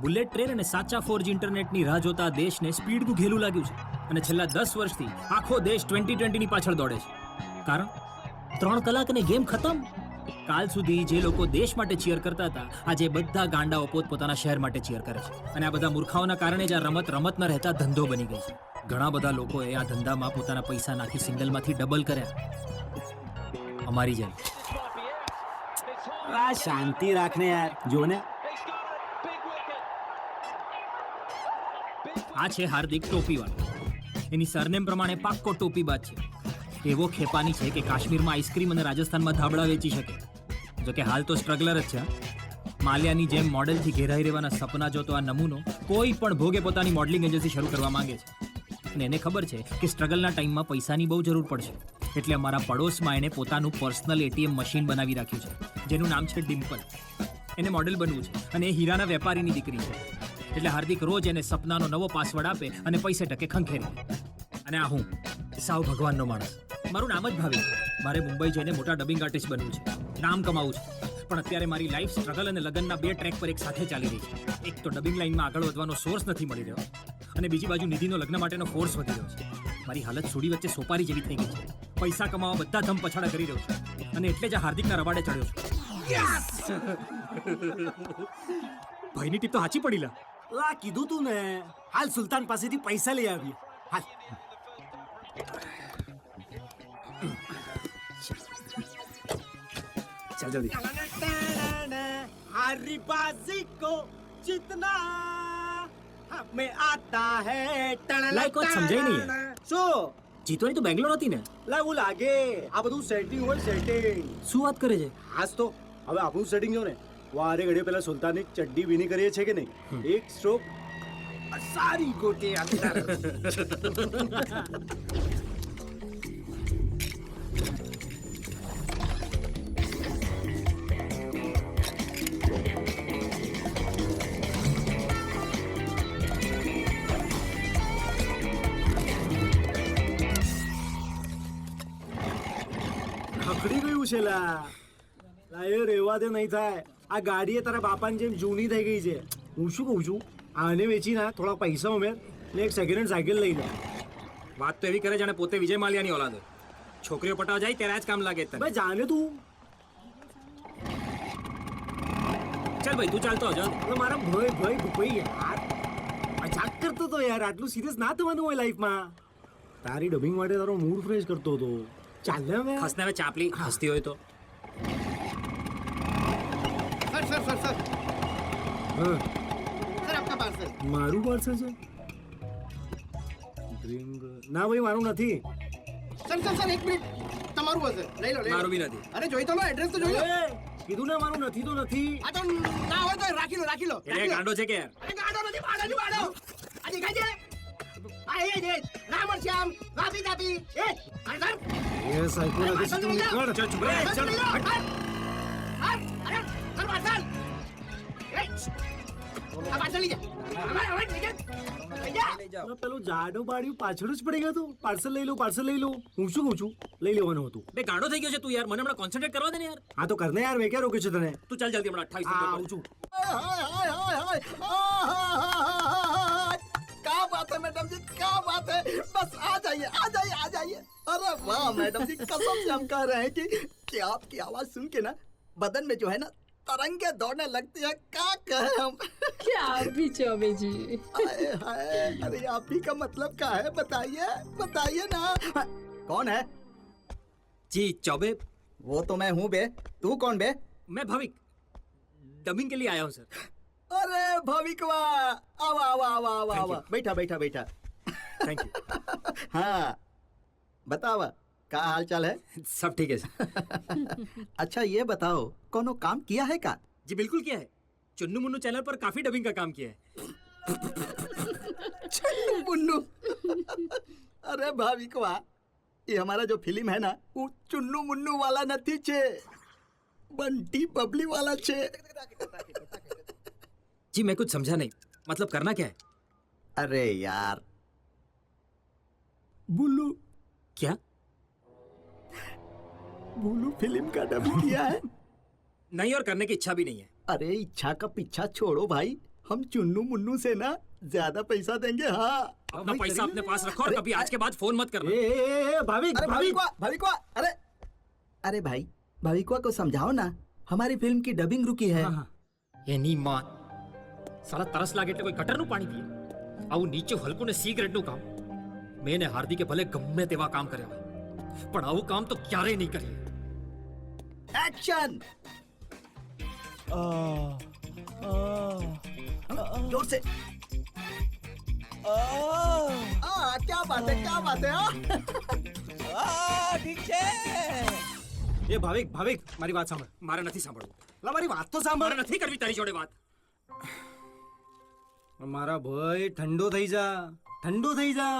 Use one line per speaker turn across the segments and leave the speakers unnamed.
Bullet train અને સાચા 4G ઇન્ટરનેટની રાહ જોતા દેશને સ્પીડનું ઘેલું લાગ્યું છે અને છેલ્લા 10 વર્ષથી આખો દેશ 2020 ની પાછળ દોડે છે. કારણ 3 કલાક અને ગેમ ખતમ. કાલ સુધી જે લોકો દેશ માટે ચીયર કરતા હતા, આજે બધા ગાંડાઓ પોતપોતાના શહેર માટે ચીયર કરે છે. અને આ બધા મૂર્ખાઓના કારણે જ આ રમત રમત ન રહેતા ધંધો બની ગઈ છે. ઘણા બધા લોકોએ આ ધંધામાં પોતાના પૈસા નાખી સિંગલમાંથી ડબલ કર્યા. અમારી જેમ.
આ શાંતિ રાખને યાર, જો ને.
આ છે હાર્દિક ટોપીવાળો. એની સરનેમ પ્રમાણે પાક્કો ટોપીબાજ છે. એવો ખેપાની છે કે કાશ્મીરમાં આઈસ્ક્રીમ અને રાજસ્થાનમાં ધાબળા વેચી શકે. જોકે હાલ તો સ્ટ્રગલર જ છે. માલ્યાની જેમ મોડેલથી ઘેરાઈ રહેવાના સપના જોતો આ નમૂનો કોઈ પણ ભોગે પોતાની મોડલિંગ એજન્સી શરૂ કરવા માંગે છે. અને એને ખબર છે કે સ્ટ્રગલના ટાઈમમાં પૈસાની બહુ જરૂર પડશે. એટલે અમારા પડોશમાં એણે પોતાનું પર્સનલ ATM મશીન બનાવી રાખ્યું છે, જેનું નામ છે ડિમ્પલ. એને મોડેલ બનવું છે અને એ હીરાના વેપારીની દીકરી છે. એટલે હાર્દિક રોજ એને સપનાનો નવો પાસવર્ડ આપે અને પૈસે ટકે ખંખેરી. અને આ હું સાવ ભગવાનનો માણસ. મારું નામ જ ભાવિક. મારે મુંબઈ જઈને મોટા ડબિંગ આર્ટિસ્ટ બનવું છે, નામ કમાવું છે. પણ અત્યારે મારી લાઈફ સ્ટ્રગલ અને લગ્નના 2 ટ્રેક પર એક સાથે ચાલી રહી છે. એક તો ડબિંગ લાઈનમાં આગળ વધવાનો સોર્સ નથી મળી રહ્યો અને બીજી બાજુ નિધિનો લગ્ન માટેનો ફોર્સ વધી રહ્યો છે. મારી હાલત સુડી વચ્ચે સોપારી જેવી થઈ ગઈ છે. પૈસા કમાવા બધા ધમ પછાડા કરી રહ્યો છું અને એટલે જ આ હાર્દિકના રવાડે ચડ્યો છું. ભાઈની ટીપ તો સાચી પડી લા.
આ કીધું તું ને, હાલ સુલતાન પાસેથી પૈસા લઈ આવીએ. હાલ. ચાલ જલ્દી. हरी बाजी को जितना हमें आता है.
લાઈક વાત સમજાય નહીં યાર.
શું
જીતવાની તો બેંગ્લોર હતી ને.
લાવું લાગે આ બધું સેટિંગ હોય, સેટિંગ.
શું વાત કરે છે?
આજ તો હવે આપણું સેટિંગ જો ને, વારે ઘડીએ પેલા સુલતાનની ચડ્ડી વિની કરીએ છે કે નહીં, એક સ્ટ્રોક સારી ગોટી અંદર. ખકડી ગયું છે લા. એ રેવા દે, નહીં થાય. આ ગાડી તારા બાપાની જેમ જૂની થઈ ગઈ છે. હું શું કહું છું, આને વેચી ના થોડા પૈસા ઉમેર ને એક સેકન્ડ હેન્ડ સાયકલ લઈ લે.
વાત તો એવી કરે જાણે પોતે વિજય માલ્યાની ઓલાદ હોય. છોકરીઓ પટાવા જાય ત્યારે જ કામ લાગે તને.
ભાઈ જાને તું.
ચાલ ભાઈ તું ચાલતો જા.
મારા ભાઈ યાર મજાક કરતો તો યાર. આટલું સિરિયસ ના થવાનું હોય લાઈફમાં. તારી ડબિંગ માટે તારો મૂડ ફ્રેશ કરતો હતો. ચાલ ને હવે.
ખસને હવે ચાપલી હસતી હોય તો.
सर सर सर
હા,
सर आपका पार्सल
મારું પાર્સલ છે. ડ્રીમ ના ભાઈ, મારું નથી.
सर सर सर एक मिनट તમારું હશે લઈ લો
મારું બી નથી.
અરે જોઈ તો લો એડ્રેસ તો જોઈ લો
એ, કીધું ને મારું નથી તો નથી.
આ તો ના હોય તો રાખી લો
એટલે ગાંડો છે કે યાર.
અરે ગાડો નથી બાડો આ દેખાય છે આ એ રામર શ્યામ વાપી દાપી એ સર
એ સાયકોલોજી તું નીકળ.
ચાલ ચૂપ રહે. ચાલ.
અરે સર પાર્સલ એ આ પાર્સલ લઈ જા હવે લઈ જા
પેલું જાડો બાડિયું પાછળ જ પડી ગયું હતું. પાર્સલ લઈ લઉં. હું શું કહું છું, લઈ લેવાનું હતું.
બે ગાંડો થઈ ગયો છે તું યાર. મને હમણાં કોન્સન્ટ્રેટ કરવા દે ને યાર.
હા તો કરને યાર, મેં ક્યાં રોક્યું છે તને?
તું ચાલ જલ્દી હમણાં 28
હા,
નંબર
આવું છું.
क्या बात है मैडम जी, क्या बात है. बस आ जाइए अरे वाह मैडम जी, कसम से हम कह रहे हैं कि आपकी आवाज सुन के ना बदन में जो है ना तरंगे दौड़ने लगती है. क्या कहे हम.
क्या आप भी चौबे जी.
हाय हाय, अरे आप ही का मतलब क्या है, बताइए ना. कौन है?
जी चौबे.
वो तो मैं हूँ बे. तू कौन बे?
मैं भाविक डबिंग के लिए आया हूँ सर.
अरे भाविकवा, आवा बैठा.
Thank you.
हाँ बतावा, क्या हाल चाल है.
सब ठीक है सर.
अच्छा ये बताओ, कोनो काम किया है का?
जी बिल्कुल किया है. चुन्नू मुन्नू चैनल पर काफी डबिंग का काम किया है.
चुन्नू मुन्नू. अरे भाविकवा, ये हमारा जो फिल्म है ना, वो चुन्नू मुन्नू वाला नहीं छे, बंटी बबली वाला छे.
जी मैं कुछ समझा नहीं. मतलब करना क्या है?
अरे यार बुल्लू.
क्या?
भूलू फिल्म का डबिंग किया है।
नहीं, और करने की इच्छा भी नहीं है।
अरे इच्छा का पीछा छोड़ो भाई, हम चुन्नू मुन्नू से ना ज्यादा पैसा देंगे। हाँ
अपना पैसा अपने पास रखो और कभी आज के बाद फोन मत करना।
भाविक
अरे
भाविक
भाविकवा, अरे अरे भाई भाविकवा को समझाओ ना, हमारी फिल्म की डबिंग रुकी है।
એની માં સાલા તરસ લાગે એટલે કોઈ ગટરનું પાણી પીએ? આવું નીચું હલકું ને સિગરેટનું કામ મેં ને હાર્દિકે ભલે ગમે તેવા કામ કર્યા હોય, પણ આવું કામ તો ક્યારેય નહીં કરીએ.
एक्शन। जोर से। क्या बात है, क्या बात है।
ઠીક છે.
એ ભાવિક ભાવિક મારી વાત સાંભળ.
મારે નથી સાંભળવું.
લા મારી વાત તો
મારે
સાંભળ.
નથી કરવી તારી જોડે વાત.
મારા ભાઈ ઠંડો થઈ જા, ઠંડો થઈ જા.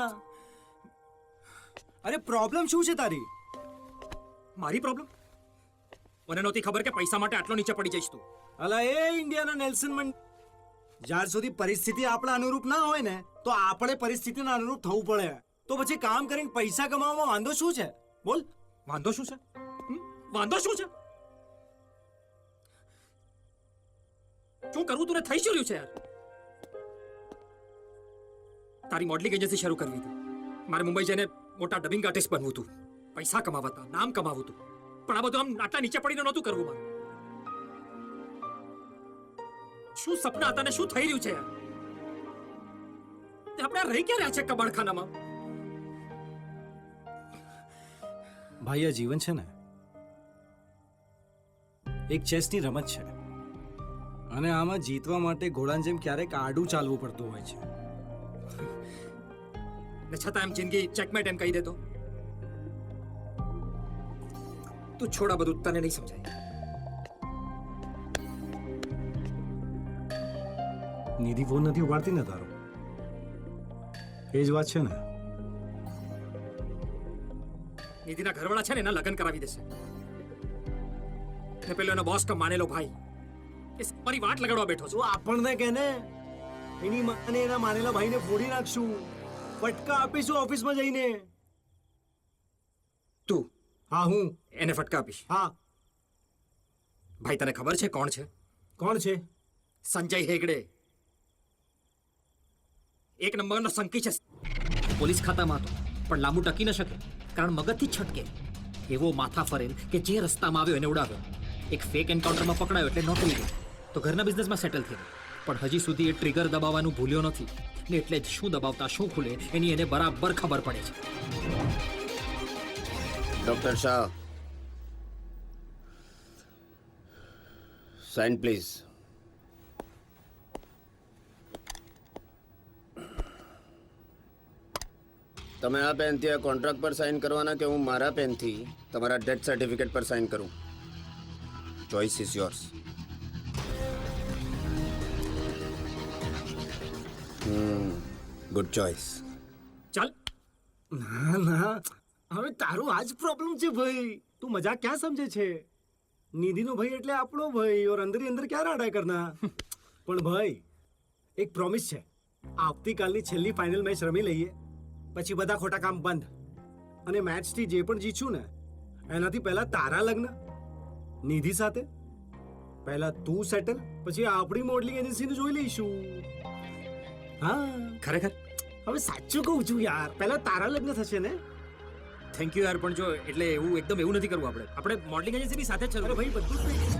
અરે પ્રોબ્લેમ શું છે તારી?
મારી પ્રોબ્લેમ? મને નહોતી ખબર કે પૈસા માટે આટલો નીચે પડી જઈશ તું.
અલા એ ઇન્ડિયાના નેલ્સન મંડેલા, જ્યાર સુધી પરિસ્થિતિ આપણા અનુરૂપ ના હોય ને તો આપણે પરિસ્થિતિના અનુરૂપ થવું પડે. તો પછી કામ કરીને પૈસા કમાવામાં વાંધો શું છે? બોલ.
વાંધો શું છે? વાંધો શું છે? શું કરવું તું? થઈ શું રહ્યું છે યાર? તારી મોડલિંગ એજન્સી શરૂ કરવી હતી. મારે મુંબઈ જઈને મોટા ડબિંગ આર્ટિસ્ટ બનવું હતું, પૈસા કમાવા હતા, નામ કમાવું હતું. પણ આ બધું આમ આટલા નીચે પડીને નહોતું કરવું મારે. શું સપના હતા ને શું થઈ રહ્યું છે યાર? તે આપણે રહી ક્યાં રહ્યા છે કબાડખાનામાં?
ભાઈ આ જીવન છે ને એક ચેસની રમત છે, અને આમાં જીતવા માટે ઘોડાની જેમ ક્યારેક આડું ચાલવું પડતું હોય છે.
ને છતાં એમ જિંદગી ચેકમેટ એમ કહી દેતો. તું છોડા બધું, તને નહીં સમજાય.
નિધિ ફોન નથી ઉપાડતી ને તારો, એ જ વાત છે ને.
નિધિના ઘરવાળા છે ને એના લગ્ન કરાવી દેશે. ને પેલો એનો બોસ કા માનેલો ભાઈ એ મારી વાટ લગાડવા બેઠો છે.
તો આપણને કે ને એની માને એના માનેલા ભાઈને ફોડી નાખશું, ફટકા આપીશું ઓફિસમાં જઈને.
તું
હા હું.
એને ફટકા આપીશ?
હા.
ભાઈ તને ખબર છે કોણ છે?
કોણ છે?
સંજય હેગડે. એક નંબરનો સંકી છે પોલીસ ખાતામાં હતો, પણ લાંબુ ટકી ન શકે કારણ મગજથી છટકે. એવો માથા ફરેલ કે જે રસ્તામાં આવ્યો એને ઉડાવ્યો. એક ફેક એન્કાઉન્ટરમાં પકડાયો એટલે નોકરી ગઈ, તો ઘરના બિઝનેસમાં સેટલ થયો. પણ હજી સુધી એ ટ્રિગર દબાવવાનું ભૂલ્યો નથી, ને એટલે જ શું દબાવતા શું ખુલે એની એને બરાબર ખબર પડે છે.
Doctor Shah, sign please. તમે આ પેનથી આ કોન્ટ્રાક્ટ પર સાઇન કરવાના કે હું મારા પેનથી તમારા ડેથ સર્ટિફિકેટ પર સાઇન કરું? Choice is yours. Good choice.
ચાલ.
ના ના, હવે તારું આ જ પ્રોબ્લેમ છે ભાઈ. તું મજાક ક્યાં સમજે છે? નિધિનો ભાઈ એટલે આપણો ભાઈ, ઓર અંદરની અંદર ક્યાં રાડા કરના. પણ ભાઈ એક પ્રોમિસ છે, આવતીકાલની છેલ્લી ફાઇનલ મેચ રમી લઈએ, પછી બધા ખોટા કામ બંધ. અને મેચથી જે પણ જીતશું ને એનાથી પહેલા તારા લગ્ન નિધિ સાથે, પહેલા તું સેટલ, પછી આપણી મોડલિંગ એજન્સીનું જોઈ લઈશું. હા
ખરેખર?
હવે સાચું કહું છું યાર, પહેલા તારા લગ્ન થશે ને.
થેન્ક યુ યાર, પણ જો એટલે એવું એકદમ એવું નથી કરવું. આપણે મોડલિંગ એજન્સી બી સાથે જ ચાલુ.
અરે ભાઈ બધું જ થઈ ગયું.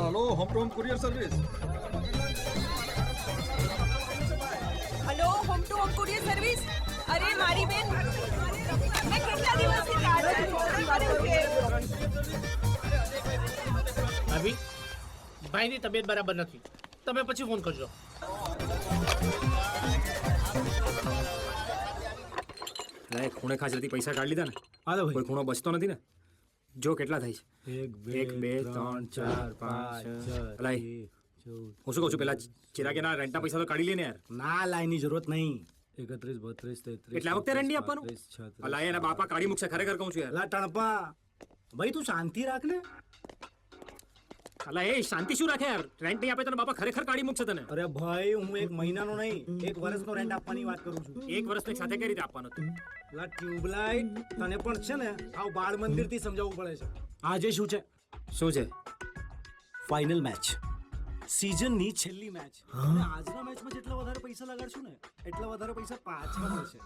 Hello, home to home courier service.
Hello, home to home courier service. અરે મારી બેન, મેં કેટલા દિવસથી રાહ જોઈ રહી છું.
ભાભી, ભાઈની તબિયત બરાબર નથી, તમે પછી ફોન કરજો.
ખૂણે ખાંચરેથી પૈસા કાઢી લીધા ને,
હા તો
કોઈ
ભાઈ.
ખૂણો બચતો નથી ને. જો કેટલા થાય છે.
1 2 3 4 5
અલા, હું શું કહું છું, પેલા ચિરાગીના રેન્ટના પૈસા તો કાઢી લે ને યાર.
ના લાઈની જરૂરત નહીં. 31 32 33
એટલે આ વખતે રેન્ટ નહીં આપવાનું? અલા એના બાપા કાઢી મૂકશે, ખરેખર કહું છું યાર.
લા ટણપા ભાઈ તું શાંતિ રાખ ને.
અલા એ શાંતિ શું રાખે યાર રેન્ટ નહીં આપે તને બાપા ખરેખર કાઢી મૂકશે તને
અરે ભાઈ હું 1 મહિનાનો નહીં 1 વર્ષનો રેન્ટ આપવાની વાત કરું છું.
એક વર્ષની સાથે કઈ રીતે આપવાનો તું
લા ટ્યુબલાઇટ તને પણ છે ને આવ બાળ મંદિરથી સમજાવવું પડે છે. આજે શું છે?
શું છે
ફાઇનલ મેચ, સીઝનની છેલ્લી મેચ. અને આજના મેચમાં જેટલા વધારે પૈસા લગાડશું ને એટલા વધારે પૈસા પાછા મળશે.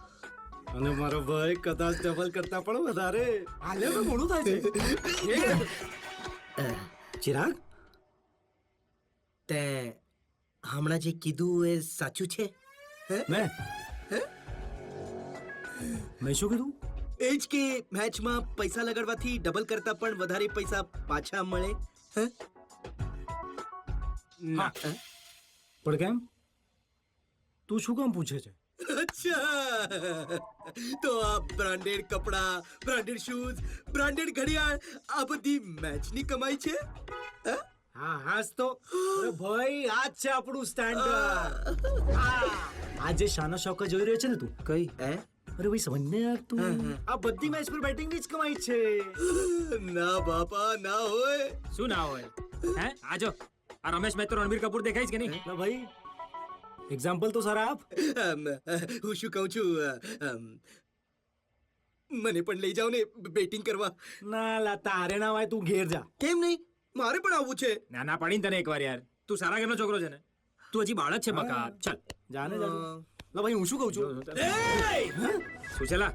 અને મારો ભાઈ કદાચ ડબલ કરતા પણ વધારે. હાલે તો મોડું થાય છે. ચિરાગ,
તે હમણાં જે કીધું એ સાચું છે?
મેં શું કીધું?
એ જ કે મેચમાં પૈસા લગાડવાથી ડબલ કરતા પણ વધારે પૈસા પાછા મળે. હે?
ના
પણ કેમ? તું શું કામ પૂછે છે?
અચ્છા, તો આ બ્રાન્ડેડ કપડા, બ્રાન્ડેડ શૂઝ, બ્રાન્ડેડ ઘડિયાળ આ બધી મેચની કમાઈ છે? હે?
હા હાસ તો અરે ભાઈ આ જ છે આપણું સ્ટાન્ડર્ડ. આ જે શાના શોકા જોઈ રહ્યો છે ને તું,
કઈ? હે?
અરે ભાઈ સમજને યાર તું. આ બધી મેચ પર બેટિંગ ની જ કમાઈ છે.
ના બાપા ના હોય.
શું ના હોય હે આજો આ રમેશ મહેતા રણબીર કપૂર દેખાય છે કે નહીં
ના ભાઈ એક્ઝામ્પલ તો સારા આપ.
હું શું કહું છું, મને પણ લઈ જાઓ ને બેટિંગ કરવા.
ના લા તારે ના હોય તું ઘેર જા.
કેમ નહીં? મારે પણ આવવું છે.
ના ના પાડીને તને એકવાર યાર તું સારા ઘરનો છોકરો છે ને તું હજી બાળક છે બકા ચાલ
જાને જા. લા ભાઈ હું શું કહું છું?
શું છે લા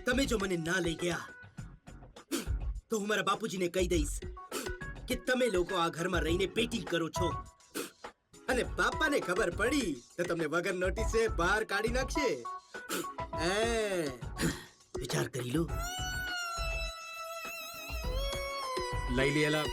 તમે જો મને ના લઈ ગયા તો હું મારા બાપુજીને કહી દઈશ કે તમે લોકો આ ઘરમાં રહીને બેટિંગ કરો છો, અને બાપાને ખબર પડી તો તમને વગર નોટિસે બહાર કાઢી નાખશે. વિચાર કરી લો.
લઈ લીએલા